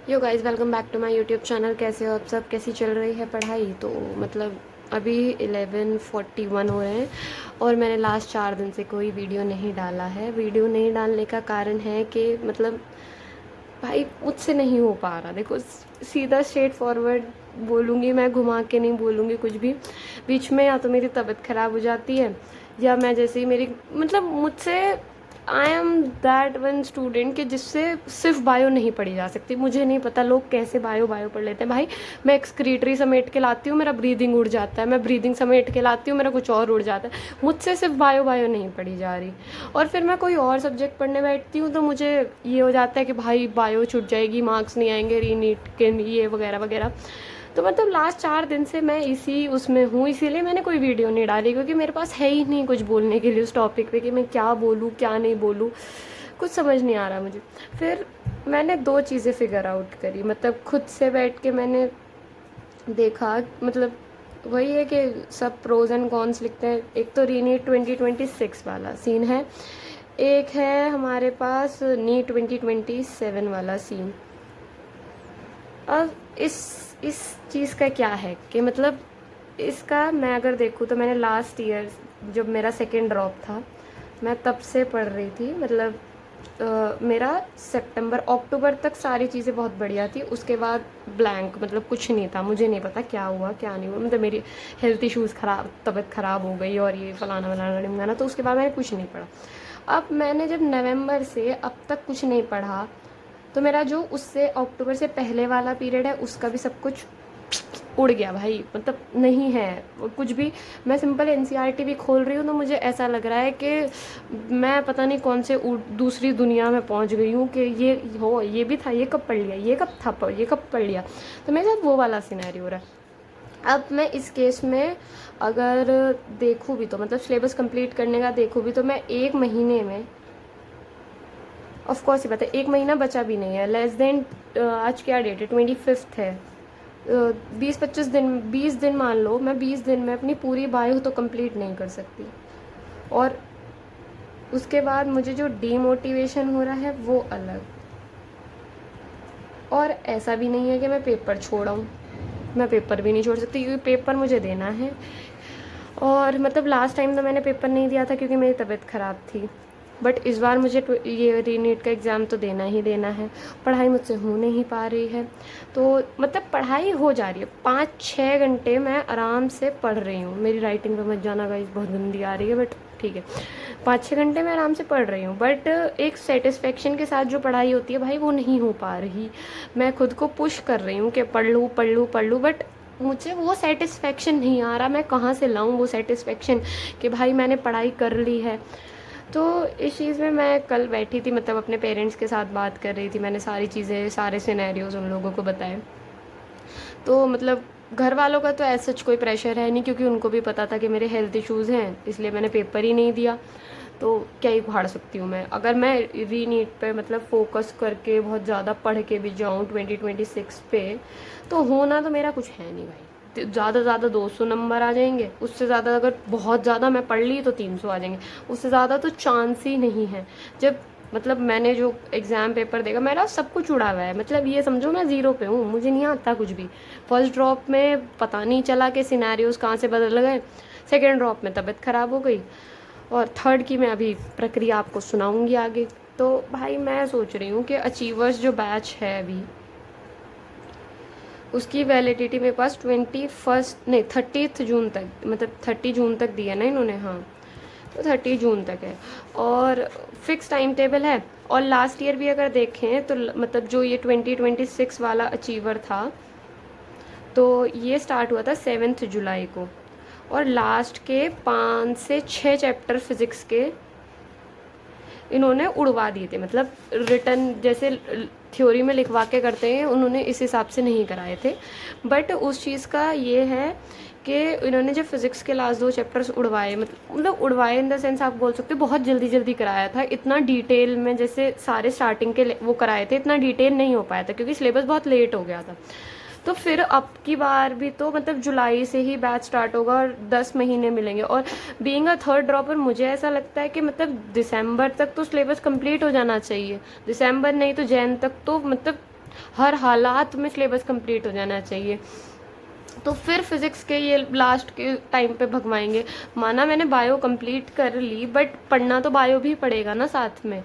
Yo guys, welcome back to my YouTube channel. कैसे हो आप सब? कैसी चल रही है पढ़ाई? तो मतलब अभी 11:41 हो रहे हैं और मैंने लास्ट 4 दिन से कोई वीडियो नहीं डाला है। वीडियो नहीं डालने का कारण है कि मतलब भाई मुझसे नहीं हो पा रहा। देखो, सीधा स्ट्रेट फॉरवर्ड बोलूँगी मैं, घुमा के नहीं बोलूँगी कुछ भी। बीच में या तो मेरी तबीयत ख़राब हो जाती है या मैं जैसे ही मेरी मतलब मुझसे I am that one student कि जिससे सिर्फ बायो नहीं पढ़ी जा सकती। मुझे नहीं पता लोग कैसे बायो बायो पढ़ लेते हैं। भाई मैं एक्सक्रीटरी समेट के लाती हूँ, मेरा ब्रीदिंग उड़ जाता है। मैं ब्रीदिंग समेट के लाती हूँ, मेरा कुछ और उड़ जाता है। मुझसे सिर्फ बायो बायो नहीं पढ़ी जा रही। और फिर मैं कोई और सब्जेक्ट पढ़ने बैठती हूँ तो मुझे ये हो जाता है कि भाई बायो छूट जाएगी, मार्क्स नहीं आएंगे, रीनीट के ये वगैरह वगैरह। तो मतलब लास्ट 4 दिन से मैं इसी उसमें हूँ, इसीलिए मैंने कोई वीडियो नहीं डाली, क्योंकि मेरे पास है ही नहीं कुछ बोलने के लिए उस टॉपिक पे कि मैं क्या बोलूँ क्या नहीं बोलूँ। कुछ समझ नहीं आ रहा मुझे। फिर मैंने 2 चीज़ें फिगर आउट करी, मतलब खुद से बैठ के मैंने देखा। मतलब वही है कि सब प्रोज एंड कॉन्स लिखते हैं। एक तो रीनीट 2026 वाला सीन है, एक है हमारे पास नीट 2027 वाला सीन। अब इस चीज़ का क्या है कि मतलब इसका मैं अगर देखूँ तो मैंने लास्ट ईयर जब मेरा सेकेंड ड्रॉप था, मैं तब से पढ़ रही थी। मतलब मेरा सितंबर अक्टूबर तक सारी चीज़ें बहुत बढ़िया थी। उसके बाद ब्लैंक, मतलब कुछ नहीं था। मुझे नहीं पता क्या हुआ क्या नहीं हुआ। मतलब मेरी हेल्थ इश्यूज़ ख़राब, तबीयत ख़राब हो गई और ये फलाना वलाना ढिमकाना। तो उसके बाद मैंने कुछ नहीं पढ़ा। अब मैंने जब नवंबर से अब तक कुछ नहीं पढ़ा, तो मेरा जो उससे अक्टूबर से पहले वाला पीरियड है उसका भी सब कुछ उड़ गया भाई। मतलब नहीं है कुछ भी। मैं सिंपल एनसीईआरटी भी खोल रही हूँ तो मुझे ऐसा लग रहा है कि मैं पता नहीं कौन से दूसरी दुनिया में पहुँच गई हूँ कि ये भी था, ये कब पढ़ लिया, ये कब था, ये कब पढ़ लिया। तो मेरे साथ वो वाला सिनेरियो हो रहा है। अब मैं इस केस में अगर देखूँ भी तो मतलब सिलेबस कंप्लीट करने का देखूँ भी तो मैं 1 महीने में, ऑफ कोर्स ही पता है 1 महीना बचा भी नहीं है, लेस देन आज क्या डेट है, 25 है। 20 25 दिन 20 दिन मान लो, मैं 20 दिन में अपनी पूरी बायो तो कंप्लीट नहीं कर सकती। और उसके बाद मुझे जो डीमोटिवेशन हो रहा है वो अलग। और ऐसा भी नहीं है कि मैं पेपर छोड़ाऊँ, मैं पेपर भी नहीं छोड़ सकती क्योंकि पेपर मुझे देना है। और मतलब लास्ट टाइम तो मैंने पेपर नहीं दिया था क्योंकि मेरी तबीयत ख़राब थी, बट इस बार मुझे ये रीनीट का एग्ज़ाम तो देना ही देना है। पढ़ाई मुझसे हो नहीं पा रही है। तो मतलब पढ़ाई हो जा रही है, 5-6 घंटे मैं आराम से पढ़ रही हूँ। मेरी राइटिंग पे मत जाना गाइस, बहुत गंदी आ रही है, बट ठीक है। 5-6 घंटे मैं आराम से पढ़ रही हूँ, बट एक सेटिस्फेक्शन के साथ जो पढ़ाई होती है भाई वो नहीं हो पा रही। मैं खुद को पुश कर रही हूँ कि पढ़ लूँ पढ़ लूँ पढ़ लूँ, बट मुझे वो सेटिस्फेक्शन नहीं आ रहा। मैं कहाँ से लाऊँ वो सेटिस्फेक्शन कि भाई मैंने पढ़ाई कर ली है। तो इस चीज़ में मैं कल बैठी थी, मतलब अपने पेरेंट्स के साथ बात कर रही थी। मैंने सारी चीज़ें, सारे सिनेरियोज़ उन लोगों को बताए। तो मतलब घर वालों का तो ऐसा सच कोई प्रेशर है नहीं, क्योंकि उनको भी पता था कि मेरे हेल्थ इश्यूज़ हैं, इसलिए मैंने पेपर ही नहीं दिया। तो क्या ही उखाड़ सकती हूँ मैं। अगर मैं रीनीट पे मतलब फोकस करके बहुत ज़्यादा पढ़ के भी जाऊँ 2026 पे, तो होना तो मेरा कुछ है नहीं भाई। ज़्यादा ज़्यादा 200 नंबर आ जाएंगे, उससे ज़्यादा अगर बहुत ज़्यादा मैं पढ़ ली तो 300 आ जाएंगे। उससे ज़्यादा तो चांस ही नहीं है। जब मतलब मैंने जो एग्ज़ाम पेपर देखा, मेरा सब कुछ उड़ा हुआ है। मतलब ये समझो मैं ज़ीरो पे हूँ, मुझे नहीं आता कुछ भी। फर्स्ट ड्रॉप में पता नहीं चला कि सिनेरियोज कहाँ से बदल गए, सेकेंड ड्रॉप में तबीयत ख़राब हो गई, और थर्ड की मैं अभी प्रक्रिया आपको सुनाऊंगी आगे। तो भाई मैं सोच रही हूँ कि अचीवर्स जो बैच है अभी, उसकी वैलिडिटी मेरे पास 21 नहीं 30 जून तक, मतलब 30 जून तक दिया ना इन्होंने, हाँ। तो 30 जून तक है और फिक्स टाइम टेबल है। और लास्ट ईयर भी अगर देखें तो मतलब जो ये 2026 वाला अचीवर था, तो ये स्टार्ट हुआ था 7 जुलाई को, और लास्ट के 5 से 6 चैप्टर फिज़िक्स के इन्होंने उड़वा दिए थे। मतलब रिटर्न जैसे थ्योरी में लिखवा के करते हैं, उन्होंने इस हिसाब से नहीं कराए थे। बट उस चीज़ का ये है कि इन्होंने जब फिज़िक्स के लास्ट 2 चैप्टर्स उड़वाए, मतलब उड़वाए इन द सेंस आप बोल सकते हो बहुत जल्दी जल्दी कराया था। इतना डिटेल में जैसे सारे स्टार्टिंग के वो कराए थे, इतना डिटेल नहीं हो पाया था क्योंकि सिलेबस बहुत लेट हो गया था। तो फिर अब की बार भी तो मतलब जुलाई से ही बैच स्टार्ट होगा और 10 महीने मिलेंगे। और बीइंग अ थर्ड ड्रॉपर मुझे ऐसा लगता है कि मतलब दिसंबर तक तो सिलेबस कंप्लीट हो जाना चाहिए। दिसंबर नहीं तो जैन तक तो मतलब हर हालात में सिलेबस कंप्लीट हो जाना चाहिए। तो फिर फिज़िक्स के ये लास्ट के टाइम पे भगवाएंगे। माना मैंने बायो कंप्लीट कर ली, बट पढ़ना तो बायो भी पड़ेगा ना साथ में।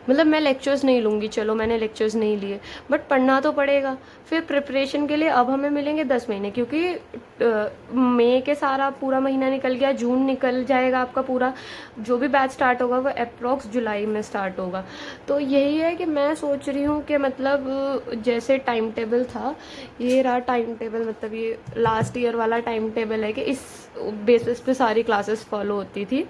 मतलब मैं लेक्चर्स नहीं लूँगी, चलो मैंने लेक्चर्स नहीं लिए, बट पढ़ना तो पड़ेगा। फिर प्रिपरेशन के लिए अब हमें मिलेंगे 10 महीने, क्योंकि मई के सारा पूरा महीना निकल गया, जून निकल जाएगा आपका पूरा। जो भी बैच स्टार्ट होगा वो अप्रॉक्स जुलाई में स्टार्ट होगा। तो यही है कि मैं सोच रही हूँ कि मतलब जैसे टाइम टेबल था, ये रहा टाइम टेबल, मतलब ये लास्ट ईयर वाला टाइम टेबल है कि इस बेसिस पे सारी क्लासेस फॉलो होती थी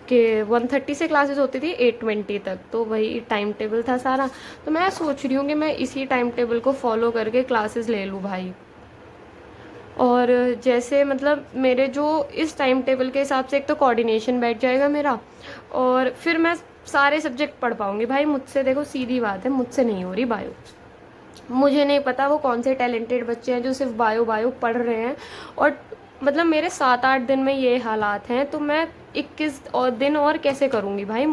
कि 1:30 से क्लासेस होती थी 8:20 तक, तो वही टाइम टेबल था सारा। तो मैं सोच रही हूँ कि मैं इसी टाइम टेबल को फॉलो करके क्लासेस ले लूँ भाई। और जैसे मतलब मेरे जो इस टाइम टेबल के हिसाब से एक तो कोऑर्डिनेशन बैठ जाएगा मेरा, और फिर मैं सारे सब्जेक्ट पढ़ पाऊँगी भाई। मुझसे देखो सीधी बात है, मुझसे नहीं हो रही बायो। मुझे नहीं पता वो कौन से टैलेंटेड बच्चे हैं जो सिर्फ बायो बायो पढ़ रहे हैं, और मतलब मेरे 7-8 दिन में ये हालात हैं, तो मैं 21 और दिन और कैसे करूँगी भाई।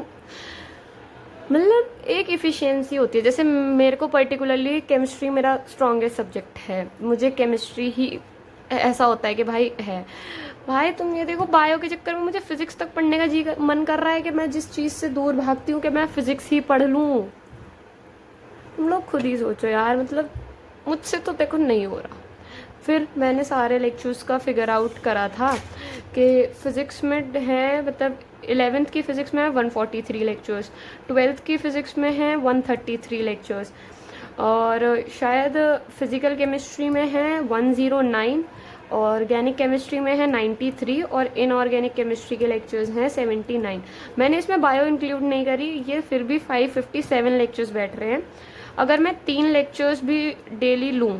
मतलब एक इफ़िशियंसी होती है, जैसे मेरे को पर्टिकुलरली केमिस्ट्री मेरा स्ट्रॉन्गेस्ट सब्जेक्ट है, मुझे केमिस्ट्री ही ऐसा होता है कि भाई है। भाई तुम ये देखो, बायो के चक्कर में मुझे फिजिक्स तक पढ़ने का मन कर रहा है कि मैं जिस चीज़ से दूर भागती हूँ कि मैं फिजिक्स ही पढ़ लूँ। तुम लोग खुद ही सोचो यार, मतलब मुझसे तो देखो नहीं हो रहा। फिर मैंने सारे लेक्चर्स का फिगर आउट करा था कि फ़िज़िक्स में है, मतलब 11th की फ़िज़िक्स में है 143 लेक्चर्स, 12th की फ़िज़िक्स में है 133 लेक्चर्स, और शायद फ़िज़िकल केमिस्ट्री में है 109, ऑर्गेनिक केमिस्ट्री में है 93, और इनऑर्गेनिक केमिस्ट्री के लेक्चर्स हैं 79। मैंने इसमें बायो इंक्लूड नहीं करी, ये फिर भी 557 लेक्चर्स बैठ रहे हैं। अगर मैं 3 लेक्चर्स भी डेली लूँ,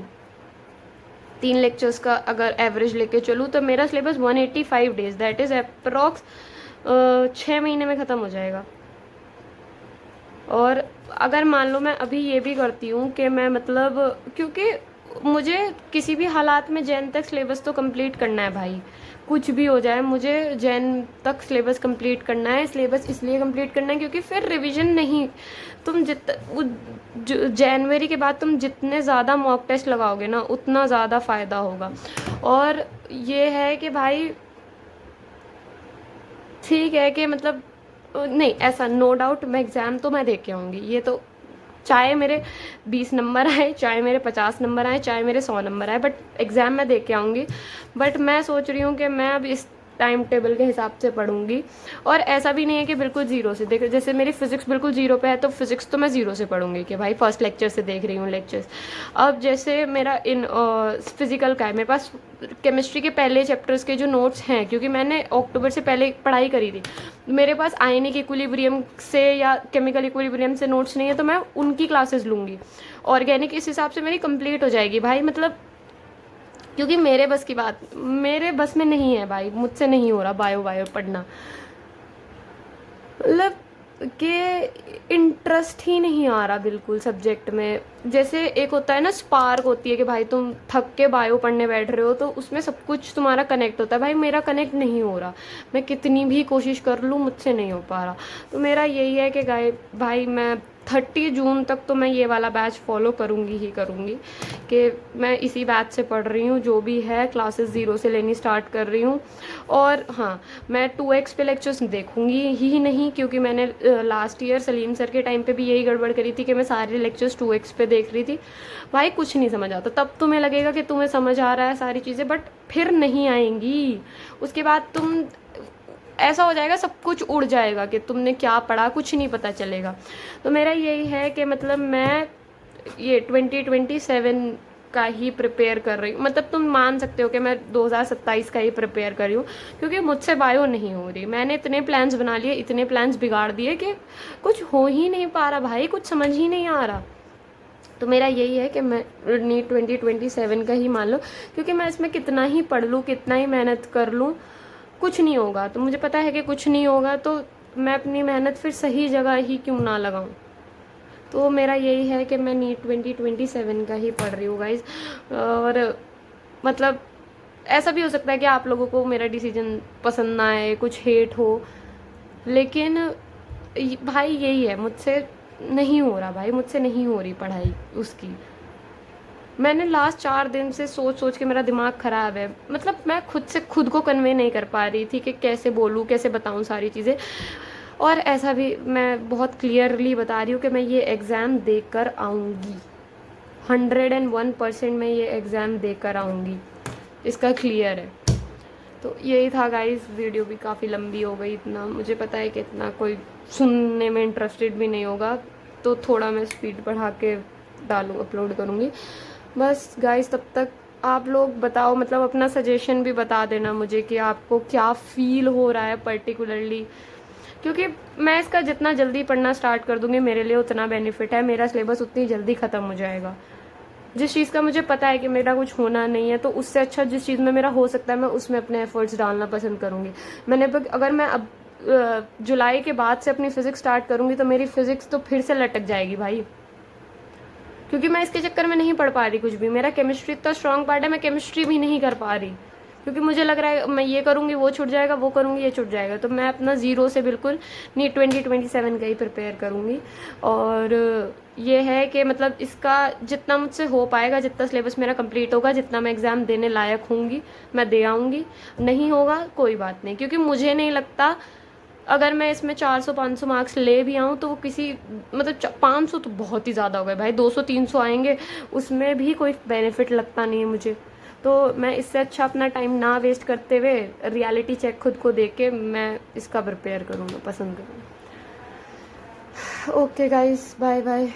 3 लेक्चर्स का अगर एवरेज लेके चलूँ, तो मेरा syllabus 185 days, that is approx 6 महीने में ख़त्म हो जाएगा। और अगर मान लो मैं अभी ये भी करती हूँ कि मैं मतलब, क्योंकि मुझे किसी भी हालात में जैन तक सिलेबस तो कंप्लीट करना है भाई, कुछ भी हो जाए मुझे जैन तक सिलेबस कंप्लीट करना है। सिलेबस इसलिए कंप्लीट करना है क्योंकि फिर रिवीजन नहीं, तुम जनवरी के बाद तुम जितने ज़्यादा मॉक टेस्ट लगाओगे ना, उतना ज़्यादा फ़ायदा होगा। और ये है कि भाई ठीक है कि मतलब नहीं, ऐसा नो डाउट मैं एग्ज़ाम तो मैं दे के आऊँगी, ये तो चाहे मेरे 20 नंबर आए, चाहे मेरे 50 नंबर आए, चाहे मेरे 100 नंबर आए, बट एग्ज़ाम मैं दे के आऊँगी। बट मैं सोच रही हूँ कि मैं अब इस टाइम टेबल के हिसाब से पढ़ूंगी। और ऐसा भी नहीं है कि बिल्कुल ज़ीरो से, देखो जैसे मेरी फ़िज़िक्स बिल्कुल ज़ीरो पे है, तो फिज़िक्स तो मैं ज़ीरो से पढ़ूंगी कि भाई फर्स्ट लेक्चर से देख रही हूँ लेक्चर्स। अब जैसे मेरा इन फिज़िकल का है, मेरे पास केमिस्ट्री के पहले चैप्टर्स के जो नोट्स हैं, क्योंकि मैंने अक्टूबर से पहले पढ़ाई करी थी, मेरे पास आयनिक इक्विलिब्रियम से या केमिकल इक्विलिब्रियम से नोट्स नहीं है, तो मैं उनकी क्लासेस लूँगी। ऑर्गेनिक इस हिसाब से मेरी कंप्लीट हो जाएगी भाई, मतलब क्योंकि मेरे बस में नहीं है भाई, मुझसे नहीं हो रहा बायो बायो पढ़ना, मतलब कि इंटरेस्ट ही नहीं आ रहा बिल्कुल सब्जेक्ट में। जैसे एक होता है ना, स्पार्क होती है कि भाई तुम थक के बायो पढ़ने बैठ रहे हो, तो उसमें सब कुछ तुम्हारा कनेक्ट होता है, भाई मेरा कनेक्ट नहीं हो रहा। मैं कितनी भी कोशिश कर लूँ, मुझसे नहीं हो पा रहा। तो मेरा यही है कि भाई मैं 30 जून तक तो मैं ये वाला बैच फॉलो करूँगी ही करूँगी, कि मैं इसी बैच से पढ़ रही हूँ, जो भी है क्लासेस ज़ीरो से लेनी स्टार्ट कर रही हूँ। और हाँ, मैं 2x पे लेक्चर्स देखूँगी ही नहीं, क्योंकि मैंने लास्ट ईयर सलीम सर के टाइम पे भी यही गड़बड़ करी थी कि मैं सारे लेक्चर्स 2x पे देख रही थी। भाई कुछ नहीं समझ आता, तब तुम्हें लगेगा कि तुम्हें समझ आ रहा है सारी चीज़ें, बट फिर नहीं आएंगी। उसके बाद तुम ऐसा हो जाएगा, सब कुछ उड़ जाएगा कि तुमने क्या पढ़ा, कुछ नहीं पता चलेगा। तो मेरा यही है कि मतलब मैं ये 2027 का ही प्रिपेयर कर रही हूँ, मतलब तुम मान सकते हो कि मैं 2027 का ही प्रिपेयर कर रही हूँ, क्योंकि मुझसे बायो नहीं हो रही। मैंने इतने प्लान्स बना लिए, इतने प्लान्स बिगाड़ दिए कि कुछ हो ही नहीं पा रहा भाई, कुछ समझ ही नहीं आ रहा। तो मेरा यही है कि मैं नीट 2027 का ही मान लो, क्योंकि मैं इसमें कितना ही पढ़ लूँ, कितना ही मेहनत कर लूँ, कुछ नहीं होगा। तो मुझे पता है कि कुछ नहीं होगा, तो मैं अपनी मेहनत फिर सही जगह ही क्यों ना लगाऊं। तो मेरा यही है कि मैं नीट 2027 का ही पढ़ रही हूँ गाइज। और मतलब ऐसा भी हो सकता है कि आप लोगों को मेरा डिसीजन पसंद ना आए, कुछ हेट हो, लेकिन भाई यही है, मुझसे नहीं हो रहा भाई, मुझसे नहीं हो रही पढ़ाई उसकी। मैंने लास्ट 4 दिन से सोच सोच के मेरा दिमाग ख़राब है, मतलब मैं खुद से खुद को कन्वे नहीं कर पा रही थी कि कैसे बोलूँ, कैसे बताऊँ सारी चीज़ें। और ऐसा भी मैं बहुत क्लियरली बता रही हूँ कि मैं ये एग्ज़ाम देकर आऊँगी, 101% मैं ये एग्ज़ाम देकर आऊँगी, इसका क्लियर है। तो यही था गाइस, वीडियो भी काफ़ी लंबी हो गई, इतना मुझे पता है कि इतना कोई सुनने में इंटरेस्टेड भी नहीं होगा, तो थोड़ा मैं स्पीड बढ़ा के अपलोड करूँगी। बस गाइस, तब तक आप लोग बताओ, मतलब अपना सजेशन भी बता देना मुझे कि आपको क्या फील हो रहा है पर्टिकुलरली, क्योंकि मैं इसका जितना जल्दी पढ़ना स्टार्ट कर दूंगी मेरे लिए उतना बेनिफिट है, मेरा सिलेबस उतनी जल्दी ख़त्म हो जाएगा। जिस चीज़ का मुझे पता है कि मेरा कुछ होना नहीं है, तो उससे अच्छा जिस चीज़ में मेरा हो सकता है मैं उसमें अपने एफर्ट्स डालना पसंद करूँगी। अगर मैं अब जुलाई के बाद से अपनी फ़िज़िक्स स्टार्ट करूँगी तो मेरी फ़िज़िक्स तो फिर से लटक जाएगी भाई, क्योंकि मैं इसके चक्कर में नहीं पढ़ पा रही कुछ भी। मेरा केमिस्ट्री इतना स्ट्रॉन्ग पार्ट है, मैं केमिस्ट्री भी नहीं कर पा रही, क्योंकि मुझे लग रहा है मैं ये करूँगी वो छूट जाएगा, वो करूँगी ये छूट जाएगा। तो मैं अपना ज़ीरो से बिल्कुल नीट 2027 का ही प्रिपेयर करूँगी। और ये है कि मतलब इसका जितना मुझसे हो पाएगा, जितना सिलेबस मेरा कंप्लीट होगा, जितना मैं एग्ज़ाम देने लायक होंगी मैं दे आऊँगी। नहीं होगा कोई बात नहीं, क्योंकि मुझे नहीं लगता अगर मैं इसमें 400-500 मार्क्स ले भी आऊँ तो वो किसी, मतलब 500 तो बहुत ही ज़्यादा हो गए भाई, 200-300 आएंगे उसमें भी कोई बेनिफिट लगता नहीं है मुझे। तो मैं इससे अच्छा अपना टाइम ना वेस्ट करते हुए रियलिटी चेक खुद को दे के मैं इसका प्रिपेयर करूँगा, पसंद करूँगा। Okay guys, bye bye.